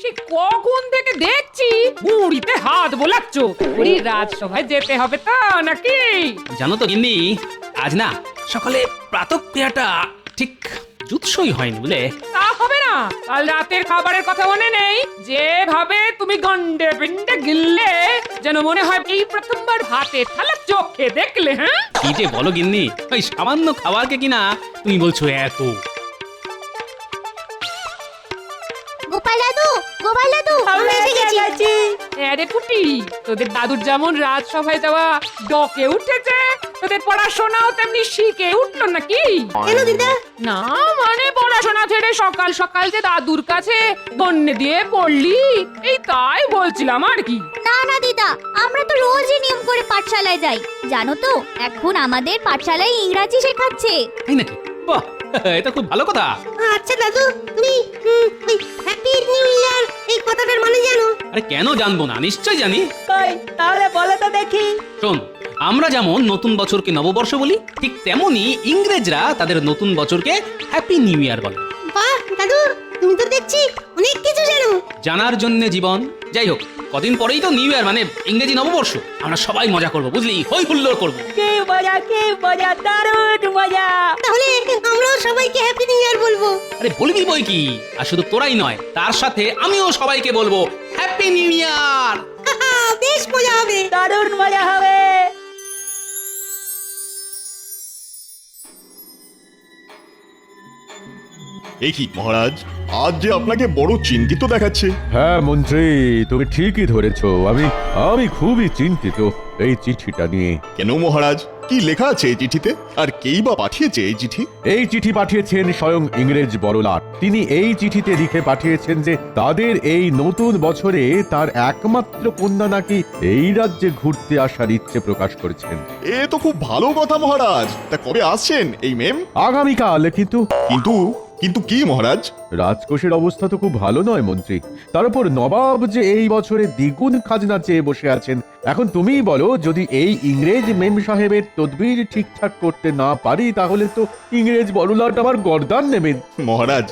সে কখন থেকে দেখছি মুড়িতে হাত বোলাচ্ছ। ওই রাজসভায় যেতে হবে তো নাকি? জানো তো গিন্নি, আজ না সকালে প্রাতঃক্রিয়াটা ঠিক জুৎসই হয়নি বুঝলে। তা হবে না, কাল রাতের খাবারের কথা মনে নেই? যেভাবে তুমি গন্ডে পিন্ডে গিললে, যেন মনে হয় এই প্রথমবার ভাতের থালা চোখে দেখলে। হ্যাঁ, কি যে বলো গিন্নি, ওই সামান্য খাবারকে কিনা তুমি বলছো এত। গোপাল দাদু আমরা এসে গেছি। আরে পুটি, তোদের দাদুর যেমন রাজসভায় যাওয়া ডকে উঠেছে, তোদের পড়াশোনাও তেমনি শিখে উঠলো নাকি? কেন দিদা? না মানে পড়াশোনা ছেড়ে সকাল সকাল যে দাদুর কাছে গন্নে দিয়ে পড়লি, এই তাই বলছিলাম আর কি। না না দিদা, আমরা তো রোজই নিয়ম করে পাঠশালায় যাই। জানো তো এখন আমাদের পাঠশালায় ইংরাজি শেখাচ্ছে। তাই নাকি? বাহ, এটা খুব ভালো কথা। আচ্ছা দাদু, তুমি হ্যাপি নিউ ইয়ার এই কথাটার মানে জানো? আরে কেন জানবো না, নিশ্চয় জানি। কই তাহলে বলো তো দেখি। শোন, আমরা যেমন নতুন বছরকে নববর্ষ বলি, ঠিক তেমনি ইংরেজরা তাদের নতুন বছরকে হ্যাপি নিউ ইয়ার বলে। বাহ দাদু, তুমি তো দেখছি অনেক কিছু জানো। জানার জন্য জীবন। যাই হোক, কদিন পরেই তো নিউ ইয়ার, মানে ইংরেজি নববর্ষ। আমরা সবাই মজা করবো বুঝলি, হই হুল্লোড় করবো। কি মজা, দারুণ মজা। তাহলে আমরাও সবাইকে হ্যাপি নিউ ইয়ার বলবো। আরে বলবি বই কি, আর শুধু তোরাই নয়, তার সাথে আমিও সবাইকে বলবো হ্যাপি নিউ ইয়ার। বেশ মজা হবে। দারুণ মজা হবে। এ কি মহারাজ, আজ যে আপনাকে বড় চিন্তিত দেখাচ্ছে। হ্যাঁ মন্ত্রী, তুমি ঠিকই ধরেছ। আমি খুবই চিন্তিত এই চিঠিটা নিয়ে। কেন মহারাজ, কি লেখা আছে এই চিঠিতে, আর কেই বা পাঠিয়েছে এই চিঠি? এই চিঠি পাঠিয়েছেন স্বয়ং ইংরেজ বড়লাট। তিনি এই চিঠিতে লিখে পাঠিয়েছেন যে তাদের এই নতুন বছরে তার একমাত্র কন্যা নাকি এই রাজ্যে ঘুরতে আসার ইচ্ছে প্রকাশ করেছেন। এ তো খুব ভালো কথা মহারাজ। তা কবে আসছেন এই মেম? আগামীকাল। কিন্তু কিন্তু কি মহারাজ? রাজকোষের অবস্থা তো খুব ভালো নয় মন্ত্রী। তার উপর নবাব যে এই বছরে দ্বিগুণ খাজনা চেয়ে বসে আছেন। এখন তুমিই বলো, যদি এই ইংরেজ মেম সাহেবের তদবির ঠিকঠাক করতে না পারি, তাহলে তো ইংরেজ বড়লাট আমার গর্দান নেবেন। মহারাজ,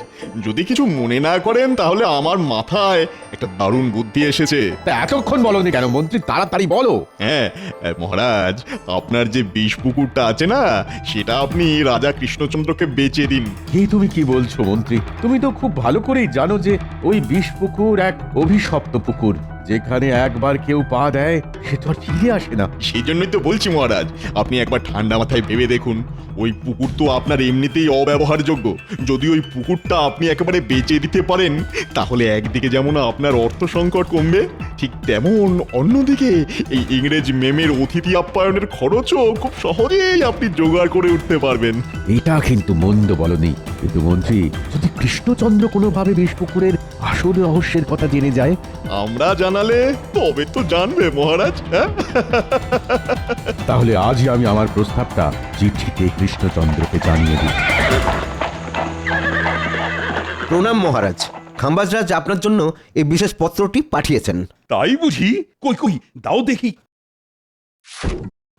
যদি কিছু মনে না করেন, তাহলে আমার মাথায় একটা দারুণ বুদ্ধি এসেছে। তা এতক্ষণ বলনি কেন মন্ত্রী, তাড়াতাড়ি বলো। হ্যাঁ মহারাজ, আপনার যে বিষ পুকুরটা আছে না, সেটা আপনি রাজা কৃষ্ণচন্দ্রকে বেচে দিন। তুমি কি বলছো মন্ত্রী? তুমি তো খুব ভালো করেই জানো যে ওই বিষ পুকুর এক অভিশপ্ত পুকুর। যেখানে একবার কেউ পা দেয় সে তো আর ফিরে আসে না। সেই জন্যই তো বলছি মহারাজ, আপনি একবার ঠান্ডা মাথায় ভেবে দেখুন। ওই পুকুর তো আপনার এমনিতেই অব্যবহারযোগ্য। যদি ওই পুকুরটা আপনি একেবারে বেচে দিতে পারেন, তাহলে একদিকে যেমন আপনার অর্থ সংকট কমবে, ঠিক তেমন অন্যদিকে এই ইংরেজ মেমের অতিথি আপ্যায়নের খরচও খুব সহজেই আপনি জোগাড় করে উঠতে পারবেন। এটা কিন্তু মন্দ বলনি। কিন্তু মন্ত্রী, যদি কৃষ্ণচন্দ্র কোনোভাবে বিষ পুকুরের আসল রহস্যের কথা জেনে যায়? আমরা জানালে তবে তো জানবে মহারাজ। হ্যাঁ, তাহলে আজই আমি আমার প্রস্তাবটা চিঠিতে কৃষ্ণচন্দ্রকে জানিয়ে দিই। প্রণাম মহারাজ। খাম্বাজরাজ আপনার জন্য এই বিশেষ পত্রটি পাঠিয়েছেন। তাই বুঝি? কই কই দাও দেখি।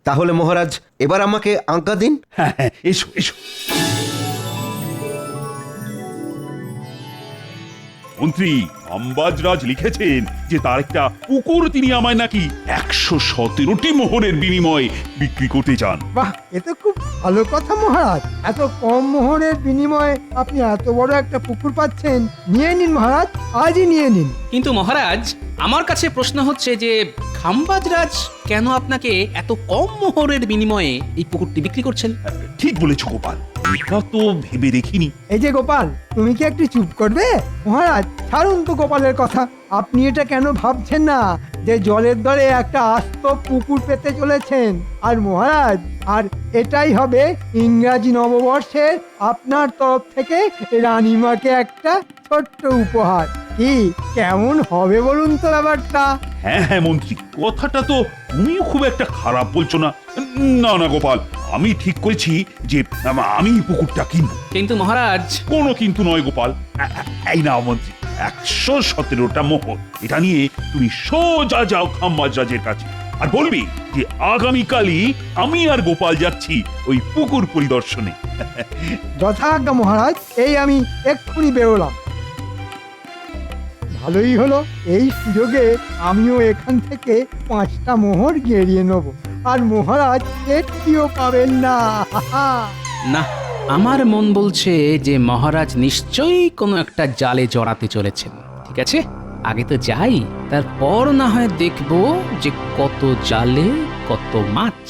তাহলে মহারাজ এবার আমাকে আজ্ঞা দিন। হ্যাঁ হ্যাঁ, এসো এসো। মন্ত্রী, আম্বাজরাজ লিখেছেন যে তার একটা পুকুর তিনি আমায় নাকি 117টি মোহরের বিনিময়ে বিক্রি করতে চান। বাহ, এ তো খুব ভালো কথা মহারাজ। এত কম মোহরের বিনিময়ে আপনি এত বড় একটা পুকুর পাচ্ছেন। নিয়ে নিন মহারাজ, আজই নিয়ে নিন। কিন্তু মহারাজ, আমার কাছে প্রশ্ন হচ্ছে যে খাম্বাজরাজ কেন আপনাকে এত কম মোহরের বিনিময়ে এই পুকুরটি বিক্রি করছেন? ঠিক বলেছ গোপাল, এটা তো ভেবে দেখিনি। এই যে গোপাল, তুমি কি একটু চুপ করবে? মহারাজ ছাড়ুন তো গোপালের কথা। আপনি এটা কেন ভাবছেন না যে জলের দরে একটা আস্ত পুকুর পেতে চলেছেন? আর মহারাজ, আর এটাই হবে ইংরাজি নববর্ষের আপনার তরফ থেকে রানীমাকে একটা ছোট্ট উপহার। কি কেমন হবে বলুন তো ব্যাপারটা? হ্যাঁ হ্যাঁ মন্ত্রী, কথাটা তো তুমিও খুব একটা খারাপ বলছো না। না না গোপাল, আমি ঠিক করেছি যে আমি পুকুরটা কিনবো। কিন্তু মহারাজ, কোনো কিন্তু নয় গোপাল। এই নাও মন্ত্রী, 117টা মোহর। এটা নিয়ে তুমি সোজা যাও খাম্বাজরাজের কাছে, আর বলবি যে আগামীকালই আমি আর গোপাল যাচ্ছি ওই পুকুর পরিদর্শনে। যথাজ্ঞা মহারাজ, এই আমি এক্ষুনি বেরোলাম। ভালোই হলো, এই সুযোগে আমিও এখান থেকে 5টা মোহর গেড়িয়ে নেব, আর মহারাজ একটিও পাবেন না। না, আমার মন বলছে যে মহারাজ নিশ্চয়ই কোনো একটা জালে জড়াতে চলেছেন। ঠিক আছে, আগে তো যাই, তারপর না হয় দেখবো যে কত জালে কত মাছ।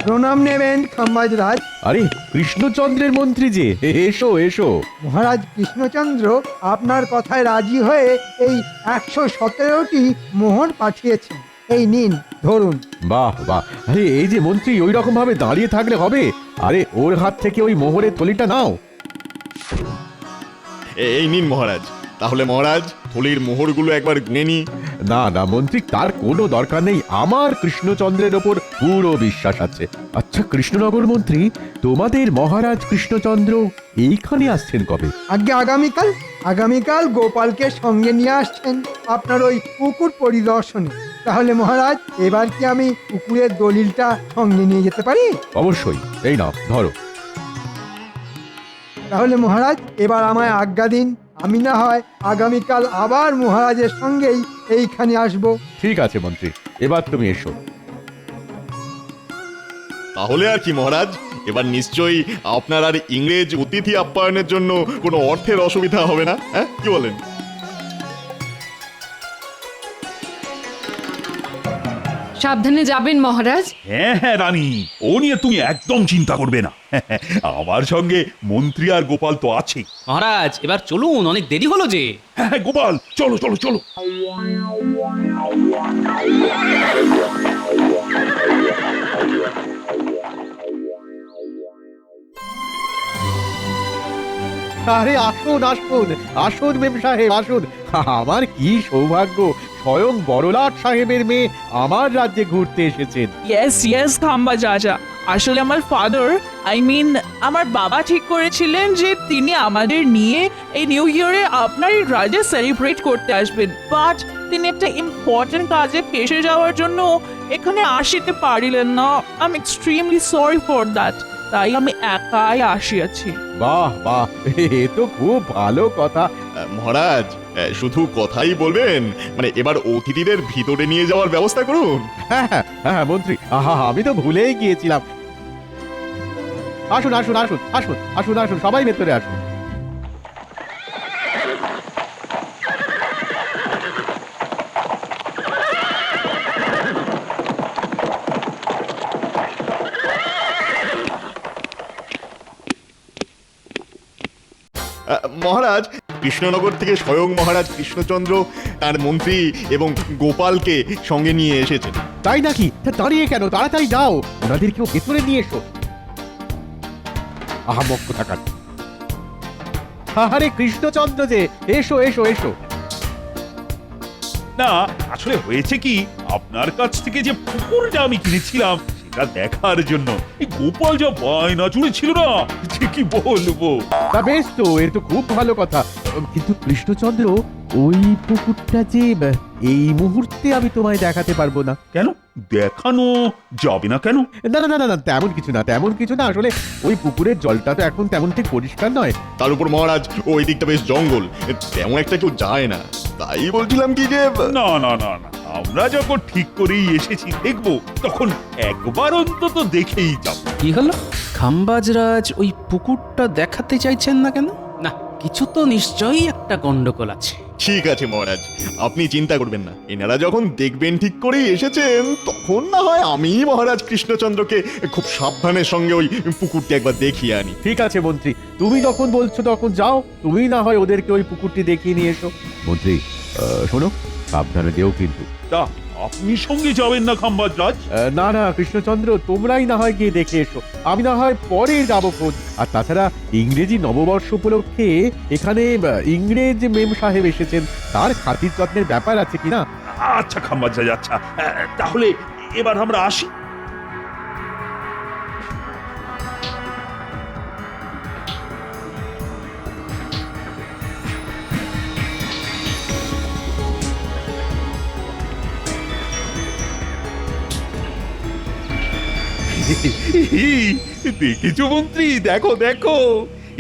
প্রণাম নেবেন খাম্বাজ রাজ। আরে কৃষ্ণচন্দ্রের মন্ত্রী যে, এসো এসো। মহারাজ কৃষ্ণচন্দ্র আপনার কথায় রাজি হয়ে এই 117টি মোহর পাঠিয়েছেন। এই নিন, ধরুন। বাহ বাহ, আরে এই যে মন্ত্রী ওই রকম ভাবে দাঁড়িয়ে থাকলে হবে? আরে ওর হাত থেকে ওই মোহরের থলিটা নাও। এই নিন মহারাজ। তাহলে মহারাজ, থলির মোহরগুলো একবার গুনে নি। না না মন্ত্রী, তার কোনো দরকার নেই, আমার কৃষ্ণচন্দ্রের ওপর পুরো বিশ্বাস আছে। আচ্ছা কৃষ্ণনগর মন্ত্রী, তোমাদের মহারাজ কৃষ্ণচন্দ্র এইখানে আসছেন কবে? আগে আগামীকাল। আগামীকাল গোপালকে সঙ্গে নিয়ে আসছেন আপনার ওই পুকুর পরিদর্শনে। তাহলে মহারাজ, এবার কি আমি পুকুরের দলিলটা সঙ্গে নিয়ে যেতে পারি? অবশ্যই, এই নাও ধরো। তাহলে মহারাজ, এবার আমায় আজ্ঞা দিন, আমি না হয় আগামীকাল আবার মহারাজের সঙ্গেই এইখানে আসব। ঠিক আছে মন্ত্রী, এবার তুমি এসো। তাহলে আর কি মহারাজ, এবার নিশ্চয়ই আপনার আর ইংরেজ অতিথি আপ্যায়নের জন্য কোনো অর্থের অসুবিধা হবে না, হ্যাঁ কি বলেন? সাবধানে যাবেন মহারাজ। হ্যাঁ হ্যাঁ রানী, ও নিয়ে তুমি একদম চিন্তা করবে না। আমার সঙ্গে মন্ত্রী আর গোপাল তো আছে। মহারাজ এবার চলুন, অনেক দেরি হলো যে। হ্যাঁ হ্যাঁ গোপাল, চলো চলো চলো। আরে আসুন আসুন আসুন মেম সাহেব আসুন। আমার কি সৌভাগ্য, স্বয়ং বড়লাট সাহেবের মেয়ে আমার রাজ্যে ঘুরতে এসেছেন। ইয়েস খাম্বাজ রাজা, আসলে আমার ফাদার আমার বাবা ঠিক করেছিলেন যে তিনি আমাদের নিয়ে এই নিউ ইয়ারে আপনার এই রাজ্যে সেলিব্রেট করতে আসবেন, বাট তিনি একটা ইম্পর্টেন্ট কাজে ফেসে যাওয়ার জন্য এখানে আসিতে পারিলেন না। I am extremely sorry for that, তাই আমি একাই আসিয়াছি। বাহ বাহ, এ তো খুব ভালো কথা। মহারাজ, শুধু কথাই বলবেন, মানে এবার অতিথিদের ভিতরে নিয়ে যাওয়ার ব্যবস্থা করুন। হ্যাঁ হ্যাঁ হ্যাঁ মন্ত্রী, আহা আমি তো ভুলেই গিয়েছিলাম। আসুন আসুন আসুন আসুন আসুন আসুন, সবাই ভেতরে আসুন। মহারাজ, কৃষ্ণনগর থেকে স্বয়ং মহারাজ কৃষ্ণচন্দ্র তার মন্ত্রী এবং গোপালকে সঙ্গে নিয়ে এসেছেন। তাই নাকি? তা দাঁড়িয়ে কেন, তাড়াতাড়ি যাও, ওনাদেরকেও ভেতরে নিয়ে এসো। আহামক কোথাকার। আরে কৃষ্ণচন্দ্র যে, এসো এসো এসো। না আসলে হয়েছে কি, আপনার কাছ থেকে যে পুকুরটা আমি কিনেছিলাম সেটা দেখার জন্য এই গোপাল যা বায়না জুড়েছিল না, যে কি বলবো। তা বেশ তো, এর তো খুব ভালো কথা। কিন্তু কৃষ্ণচন্দ্র, ওই পুকুরটা যে এই মুহূর্তে আমি তোমায় দেখাতে পারবো না। কেন দেখানো যাবে না কেন? না না না না না, তেমন কিছু না, তেমন কিছু না। আসলে ওই পুকুরের জলটা তো এখন তেমন ঠিক পরিষ্কার নয়। তার উপর মহারাজ, ওই দিকটা বেশ জঙ্গল, তেমন একটা কেউ যায় না। তাই বলছিলাম কি যে না না না না, আমরা যখন ঠিক করেই এসেছি দেখবো, তখন একবার অন্তত দেখেই যাব। কি হলো, খাম্বাজরাজ ওই পুকুরটা দেখাতে চাইছেন না কেন? না, কিছু তো নিশ্চয়ই একটা গন্ডগোল আছে। ঠিক আছে মহারাজ, আপনি চিন্তা করবেন না। এনারা যখন দেখবেন ঠিক করেই এসেছেন, তখন না হয় আমি মহারাজ কৃষ্ণচন্দ্রকে খুব সাবধানের সঙ্গে ওই পুকুরটি একবার দেখিয়ে আনি। ঠিক আছে মন্ত্রী, তুমি যখন বলছো তখন যাও, তুমি না হয় ওদেরকে ওই পুকুরটি দেখিয়ে নিয়ে এসো। মন্ত্রী শোনো, সাবধানে যেও কিন্তু। তা আপনি সঙ্গে যাবেন না খাম্বাজ রাজ? না না কৃষ্ণচন্দ্র, তোমরাই না হয় গিয়ে দেখে এসো, আমি না হয় পরে যাবো খোঁজ। আর তাছাড়া ইংরেজি নববর্ষ উপলক্ষে এখানে ইংরেজ মেম সাহেব এসেছেন, তার খাতির যত্নের ব্যাপার আছে কিনা। আচ্ছা খাম্বাজ রাজ, আচ্ছা তাহলে এবার আমরা আসি। দেখেছো মন্ত্রী, দেখো দেখো,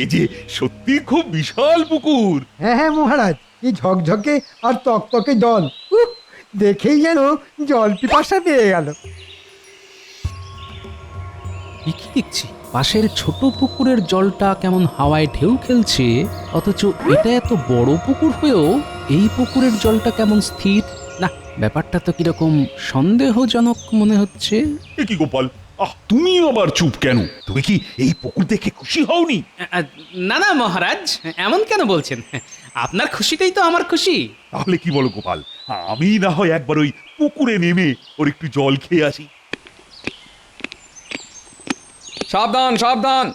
এই যে সত্যি খুব বিশাল পুকুর। হ্যাঁ হ্যাঁ মহারাজ, কি ঝকঝকে আর তকতকে জল। উফ, দেখেই যেন জল পিপাসা পেয়ে গেল। এ কি দেখছি পাশের ছোট পুকুরের জলটা কেমন হাওয়ায় ঢেউ খেলছে, অথচ এটা এত বড় পুকুর হয়েও এই পুকুরের জলটা কেমন স্থির। না, ব্যাপারটা তো কিরকম সন্দেহজনক মনে হচ্ছে। এ কি গোপাল, তুমি আবার চুপ কেন? তুমি কি এই পুকুর দেখে খুশি হওনি? না না মহারাজ, এমন কেন বলছেন? আপনার খুশিতেই তো আমার খুশি। তাহলে কি বলো গোপাল, আমি না হয় একবার ওই পুকুরে নেমে ওর একটু জল খেয়ে আসি। সাবধান সাবধান,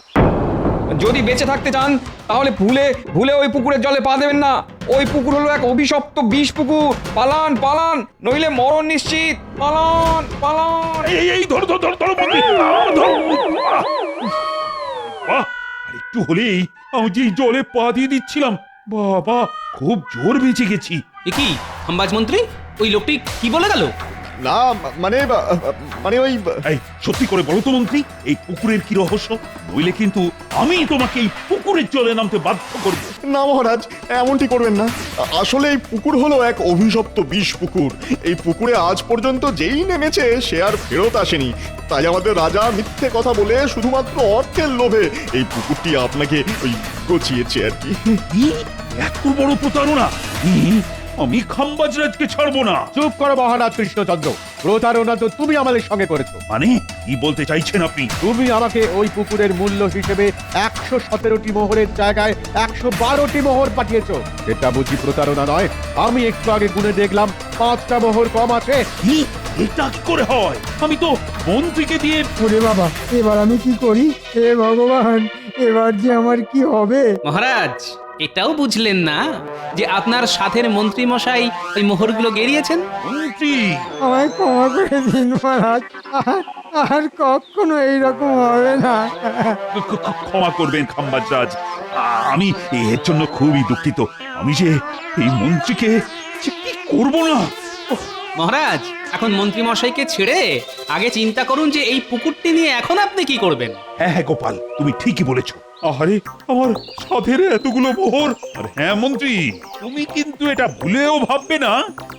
যদি বেঁচে থাকতে চান তাহলে ভুলে ভুলে ওই পুকুরের জলে পা দেবেন না। ওই পুকুর হলো এক অভিশপ্ত বিষ পুকুর। পালান পালান, নইলে মরণ নিশ্চিত। পালান পালান। এই ধরো ধরো ধরো ধরো বন্ধু, ধরো। বাহ, আর একটু হলেই আমি যে জলে পা দিয়ে দিচ্ছিলাম। বাবা, খুব জোর বেঁচে গেছি। এ কি খাম্বাজ মন্ত্রী, ওই লোকটি কি বলে গেল? না মানে মানে ওই এই সত্যি করে বলো তো মন্ত্রী, এই পুকুরের কি রহস্য? নইলে কিন্তু আমি তোমাকে এই পুকুরের জলে নামতে বাধ্য করব। না মহারাজ, এমনটি করবেন না। আসলে এই পুকুর হলো এক অভিশপ্ত বিষ পুকুর। এই পুকুরে আজ পর্যন্ত যেই নেমেছে সে আর ফেরত আসেনি। তাই আমাদের রাজা মিথ্যে কথা বলে শুধুমাত্র অর্থের লোভে এই পুকুরটি আপনাকে ওই গচিয়েছে আর কি। কি এত বড় প্রতারণা! আমি খাম্বাজরাজকে ছাড়বো না। চুপ করো মহারাজ কৃষ্ণচন্দ্র, প্রতারণা তো তুমি আমাদের সঙ্গে করেছো। মানে কি বলতে চাইছেন আপনি? তুমি আমাকে ওই পুকুরের মূল্য হিসেবে 117টি মোহরের জায়গায় 112টি মোহর পাঠিয়েছো। এটা বুঝি প্রতারণা নয়? আমি একটু আগে গুনে দেখলাম 5টা মোহর কম আছে। কি, এটা কি করে হয়? আমি তো মন্ত্রীকে দিয়ে। ওরে বাবা, এবার আমি কি করি? হে ভগবান, এবার যে আমার কি হবে? মহারাজ, এটাও বুঝলেন না যে আপনার সাথের মন্ত্রী মশাই ওই মোহরগুলো গেরিয়েছেন? মন্ত্রী, আমায় ক্ষমা করে দিন মহারাজ, আর কখনো এইরকম হবে না। ক্ষমা করবেন খাম্বাজরাজ, আমি এর জন্য খুবই দুঃখিত। আমি যে এই মন্ত্রীকে যে কি করবো না। মহারাজ, এখন মন্ত্রী মশাইকে ছেড়ে আগে চিন্তা করুন যে এই পুকুরটি নিয়ে এখন আপনি কি করবেন। হ্যাঁ হ্যাঁ গোপাল, তুমি ঠিকই বলেছো। আরে আমার সাধের এতগুলো মোহর। আর হ্যাঁ মন্ত্রী, তুমি কিন্তু এটা ভুলেও ভাববে না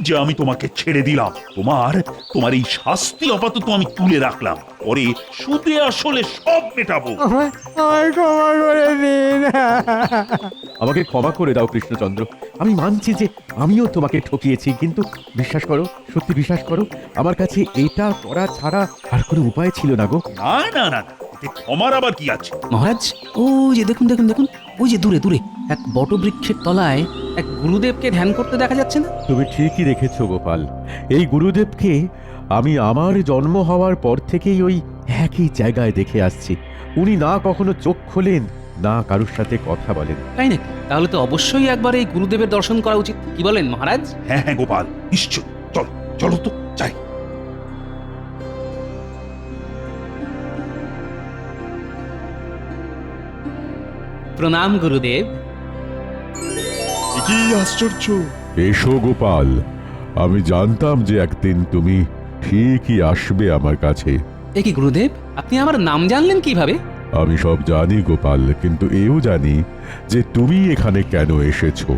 যে আমি তোমাকে ছেড়ে দিলাম। তোমার এই শাস্তি আপাতত আমি তুলে রাখলাম, পরে সুদে আসলে সব মেটাবো। আমায় ক্ষমা করে দিন। আমাকে ক্ষমা করে দাও কৃষ্ণচন্দ্র, আমি মানছি যে আমিও তোমাকে ঠকিয়েছি, কিন্তু বিশ্বাস করো, সত্যি বিশ্বাস করো, আমার কাছে এটা করা ছাড়া আর কোনো উপায় ছিল না গো। না না না, এতে ক্ষমার আবার কি আছে? মহারাজ, ও যে দেখুন দেখুন দেখুন, ওই যে দূরে দূরে এক বটবৃক্ষের তলায় এক গুরুদেবকে ধ্যান করতে দেখা যাচ্ছে না? তুমি ঠিকই দেখেছো গোপাল, এই গুরুদেবকে আমি আমার জন্ম হওয়ার পর থেকেই ওই একই জায়গায় দেখে আসছি। উনি না কখনো চোখ খোলেন, না কারুর সাথে কথা বলেন। তাই নাকি? তাহলে তো অবশ্যই একবার এই গুরুদেবের দর্শন করা উচিত। কি বলেন মহারাজ? হ্যাঁ হ্যাঁ গোপাল, নিশ্চয়, চলো চলো তো যাই। প্রণাম গুরুদেব। কি আশ্চর্য! এসো গোপাল, আমি জানতাম যে একদিন তুমি ঠিকই আসবে আমার কাছে। এ কি গুরুদেব, আপনি আমার নাম জানলেন কিভাবে? আমি সব জানি গোপাল, কিন্তু এও জানি যে তুমি এখানে কেন এসেছো।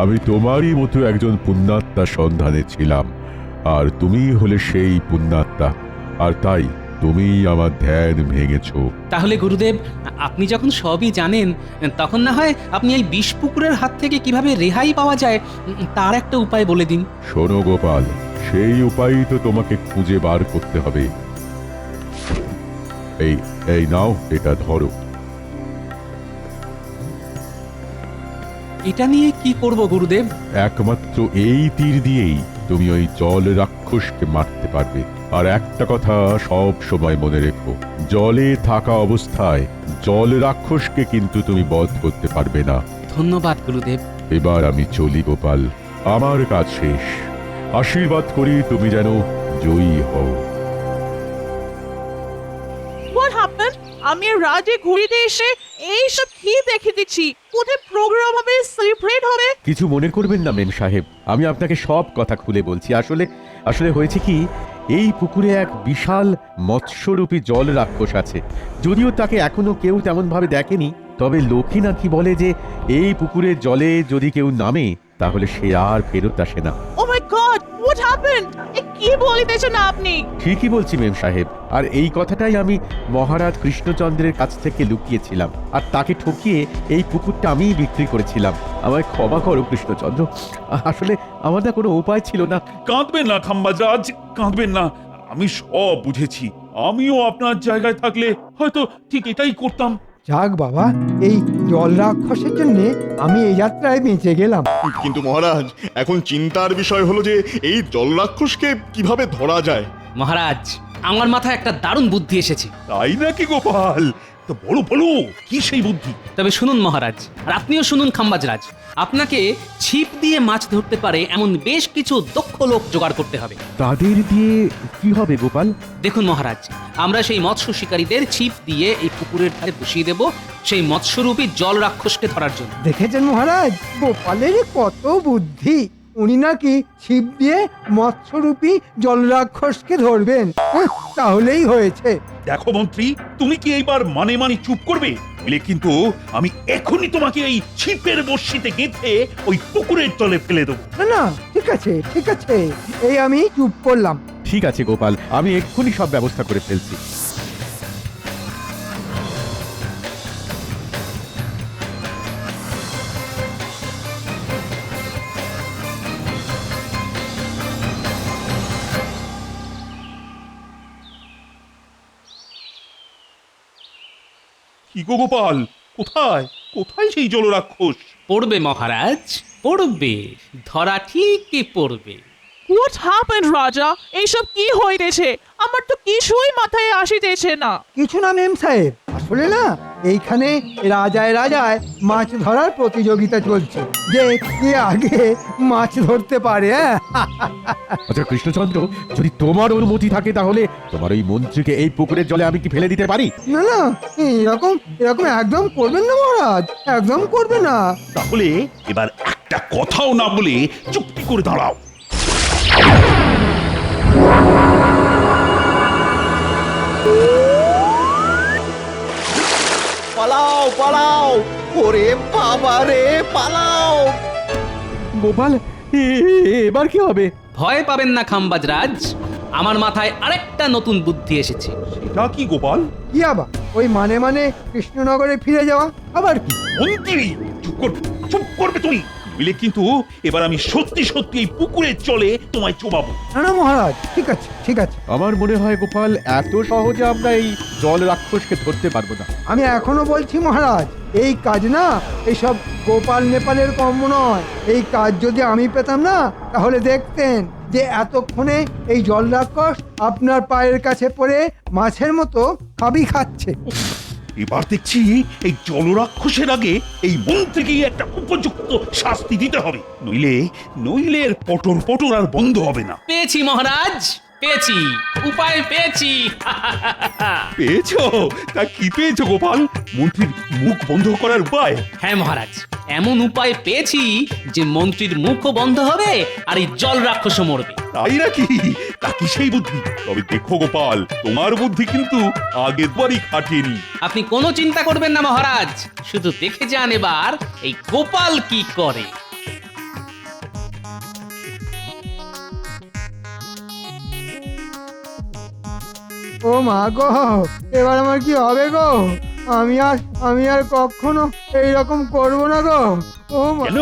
আমি তোমারই মতো একজন পুণ্যাত্মার সন্ধানে ছিলাম, আর তুমি হলে সেই পুণ্যাত্মা, আর তাই তুমি আমার ধ্যান ভেঙেছো। তাহলে গুরুদেব, আপনি যখন সবই জানেন, তখন না হয় আপনি এই বিষ পুকুরের হাত থেকে কিভাবে রেহাই পাওয়া যায় তার একটা উপায় বলে দিন। শোনো গোপাল, সেই উপায়ই তো তোমাকে খুঁজে বার করতে হবে। এই নাও, এটা ধরো। এটা নিয়ে কি করব গুরুদেব? একমাত্র এই তীর দিয়েই তুমি ওই জল রাক্ষসকে মারতে পারবে। আর একটা কথা সব সময় মনে রেখো, জলে থাকা অবস্থায় জল রাক্ষসকে কিন্তু তুমি বধ করতে পারবে না। ধন্যবাদ গুরুদেব। এবার আমি চলি গোপাল, আমার কাজ শেষ। আশীর্বাদ করি তুমি যেন জয়ী হও। What happened? আমি রাজে ঘুরিতে এসে এইসব কি দেখে দিচ্ছি? কোথায় প্রোগ্রাম হবে, সেলিব্রেট হবে? কিছু মনে করবেন না মেম সাহেব, আমি আপনাকে সব কথা খুলে বলছি। আসলে হয়েছে কি, এই পুকুরে এক বিশাল মৎস্যরূপী জল রাক্ষস আছে। যদিও তাকে এখনো কেউ তেমন ভাবে দেখেনি, তবে লোকে নাকি বলে যে এই পুকুরের জলে যদি কেউ নামে তাহলে সে আর ফেরত আসে না। ও মাই গড, হোয়াট হ্যাপেন্ড? এ কি বলিতেছেন আপনি? ঠিকই বলছি মেম সাহেব, আর এই কথাটাই আমি মহারাজ কৃষ্ণচন্দ্রের কাছ থেকে লুকিয়েছিলাম, আর তাকে ঠকিয়ে এই পুকুরটা আমিই বিক্রি করেছিলাম। আমায় ক্ষমা করো কৃষ্ণচন্দ্র, আসলে আমার না কোনো উপায় ছিল না। কাঁদবেন না খাম্বাজরাজ, কাঁদবেন না। আমি সব বুঝেছি। আমিও আপনার জায়গায় থাকলে হয়তো ঠিক এটাই করতাম। যাক বাবা, এই জল রাক্ষসের জন্য আমি এই যাত্রায় বেঁচে গেলাম। কিন্তু মহারাজ, এখন চিন্তার বিষয় হলো যে এই জল রাক্ষসকে কিভাবে ধরা যায়। মহারাজ, আমার মাথায় একটা দারুণ বুদ্ধি এসেছে। তাই নাকি গোপাল? তো বলো বলো, কি সেই বুদ্ধি? তবে শুনুন মহারাজ, আর আপনিও শুনুন খাম্বাজরাজ, আপনাকে ছিপ দিয়ে মাছ ধরতে পারে এমন বেশ কিছু দক্ষ লোক জোগাড় করতে হবে। তাদের দিয়ে কি হবে গোপাল? দেখুন মহারাজ, আমরা সেই মৎস্য শিকারীদের ছিপ দিয়ে এই পুকুরের ধারে বসিয়ে দেব সেই মৎস্যরূপী জল রাক্ষসকে ধরার জন্য। দেখেছেন মহারাজ, গোপালের কত বুদ্ধি! উনি নাকি ছিপ দিয়ে মৎস্যরূপী জল রাক্ষসকে ধরবেন। তাহলেই হয়েছে। দেখো মন্ত্রী, তুমি কি এইবার মানে মানে চুপ করবে? বলে কিন্তু আমি এখনই তোমাকে এই ছিপের বড়শিতে গেঁথে ওই পুকুরের তলে ফেলে দেবো। না না, ঠিক আছে ঠিক আছে, এই আমি চুপ করলাম। ঠিক আছে গোপাল, আমি এক্ষুনি সব ব্যবস্থা করে ফেলছি। কি গো গোপাল, কোথায় কোথায় সেই জলরাক্ষস? পড়বে মহারাজ, পড়বে, ধরা ঠিকই পড়বে। হোয়াট হ্যাপেন্ড রাজা? এইসব কি হইতেছে? আমার তো কিছুই মাথায় আসিতেছে না। কিছু না মেম সাহেব, আসলে না এইখানে রাজায় রাজায় মাছ ধরার প্রতিযোগিতা চলছে, যে কে আগে মাছ ধরতে পারে। আচ্ছা কৃষ্ণচন্দ্র, যদি তোমার অনুমতি থাকে তাহলে তোমার ওই মন্ত্রীকে এই পুকুরের জলে আমি কি ফেলে দিতে পারি? না না, এরকম এরকম একদম করবেন না মহারাজ, একদম করবে না। তাহলে এবার একটা কথাও না বলে চুপটি করে দাঁড়াও। পালাও পালাও, ওরে বাবা রে, পালাও! গোপাল, এবার কি হবে? ভয় পাবেন না খাম্বাজরাজ, আমার মাথায় আরেকটা নতুন বুদ্ধি এসেছে। সেটা কি গোপাল? কি আবার ওই মানে মানে কৃষ্ণনগরে ফিরে যাওয়া আবার কি? মন্ত্রী, চুপ করবে তুমি, নইলে কিন্তু এবার আমি সত্যি সত্যি এই পুকুরের চলে তোমায় চোবাবো। না না মহারাজ, ঠিক আছে ঠিক আছে। আমার মনে হয় গোপাল, এত সহজে আমরা এই জল রাক্ষসকে ধরতে পারবো না। আমি এখনো বলছি মহারাজ, এই কাজ না এইসব গোপাল নেপালের কর্ম নয়। এই কাজ যদি আমি পেতাম না, তাহলে দেখতেন যে এতক্ষণে এই জল রাক্ষস আপনার পায়ের কাছে পড়ে মাছের মতো খাবি খাচ্ছে। এবার দেখছি এই জলরাক্ষসের আগে এই মন্ত্রীকে একটা উপযুক্ত শাস্তি দিতে হবে, নইলে নইলে এর পটর পটর আর বন্ধ হবে না। পেয়েছি মহারাজ, পেয়েছি, উপায় পেয়েছি। পেয়েছো? তা কি পেয়েছো গোপাল? মন্ত্রীর মুখ বন্ধ করার উপায়? হ্যাঁ মহারাজ, এমন উপায় পেয়েছি যে মন্ত্রীর মুখও বন্ধ হবে আর এই জল রাক্ষসও মরবে। তাই নাকি? তা কি সেই বুদ্ধি? তবে দেখো গোপাল, তোমার বুদ্ধি কিন্তু আগের বারই খাটেনি। আপনি কোনো চিন্তা করবেন না মহারাজ, শুধু দেখে যান এবার এই গোপাল কি করে। ও মা গো, এবার আমার কি হবে গো? আমি আর কখনো এইরকম করবো না গো। ও মা কেন?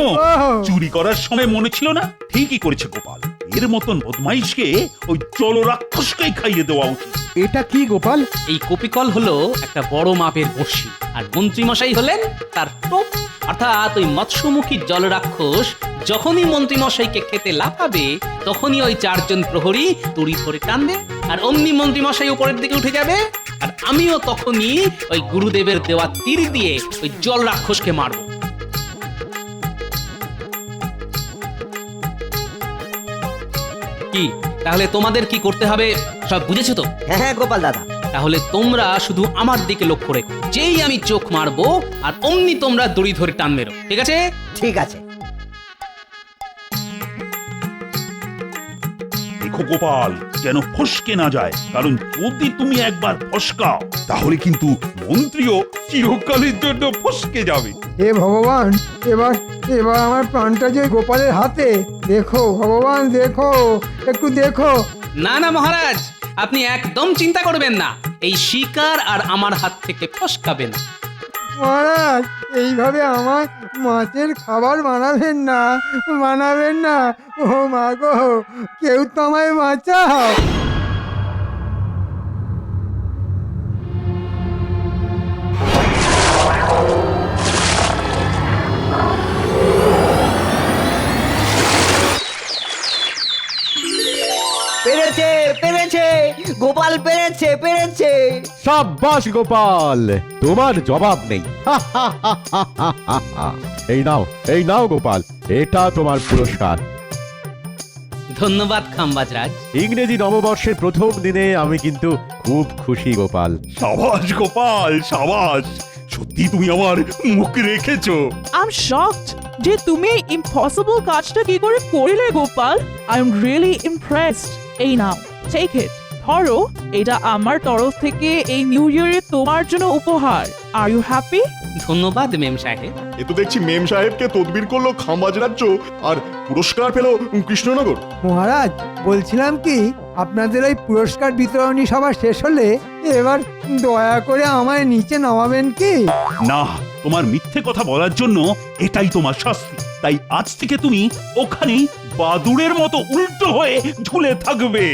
চুরি করার সময় মনে ছিল না? ঠিকই করেছে গোপাল, এর মতন বদমাইশকে ওই জলরাক্ষসকেই খাইয়ে দেওয়া উচিত। এটা কি গোপাল? এই কপিকল হলো একটা বড় মাপের বড়শি, আর মন্ত্রীমশাই হলেন তার টোপ। অর্থাৎ ওই মৎস্যমুখী জল রাক্ষস যখনই মন্ত্রীমশাইকে খেতে লাফাবে, তখনই ওই চারজন প্রহরী দড়ি ধরে টানবে, আর অমনি মন্ত্রীমশাই উপরের দিকে উঠে যাবে, আর আমিও তখনই ওই গুরুদেবের দেওয়া তীর দিয়ে ওই জল রাক্ষসকে মারব। কি তাহলে তোমাদের কি করতে হবে সব বুঝেছো তো? হ্যাঁ গোপাল দাদা। তাহলে তোমরা শুধু আমার দিকে লক্ষ্য রেখো, যেই আমি চোখ মারবো আর অমনি তোমরা দড়ি ধরে টান মেরো, ঠিক আছে? ঠিক আছে। দেখো গোপাল, যেন ফসকে না যায়, কারণ যদি তুমি একবার ফসকাও তাহলে কিন্তু মন্ত্রীও চিরকালের জন্য ফসকে যাবে। হে ভগবান, এবার এবার আমার প্রাণটা যে গোপালের হাতে। দেখো ভগবান, দেখো, একটু দেখো। না না মহারাজ, আপনি একদম চিন্তা করবেন না, এই শিকার আর আমার হাত থেকে ফসকাবে না। মহারাজ, এইভাবে আমার মাছের খাবার বানাবেন না, বানাবেন না। ও মা গো, কেউ তো আমায় বাঁচাও। পেরেছে, পেরেছে, গোপাল পেরেছে, পেরেছে। সাব্বাস গোপাল, তোমার জবাব নেই। এই নাও, এই নাও গোপাল, এটা তোমার পুরস্কার। ধন্যবাদ খাম্বাজরাজ। ইংরেজি নববর্ষের প্রথম দিনে আমি কিন্তু খুব খুশি গোপাল। সাবাস গোপাল, সাবাস, সত্যি তুমি আমার মুখ রেখেছো। আই এম শকড যে তুমি ইম্পসিবল কাজটা কি করে করলে Gopal. I am really impressed. এই নাও, টেক ইট। ধরো, এটা আমার তরফ থেকে এই নিউ ইয়ারে তোমার জন্য উপহার। Are you happy? ধন্যবাদ মেম সাহেব। এ তো দেখছি মেম সাহেবকে তদবির করলো খাম্বাজ রাজ্য, আর পুরস্কার পেল কৃষ্ণনগর। মহারাজ, বলছিলাম কি, আপনাদের ওই পুরস্কার বিতরণী সভা শেষ হলে এবার দয়া করে আমায় নিচে নামাবেন কি? না, তোমার মিথ্যে কথা বলার জন্য এটাই তোমার শাস্তি। তাই আজ থেকে তুমি ওখানেই বাদুড়ের মতো উল্টো হয়ে ঝুলে থাকবে।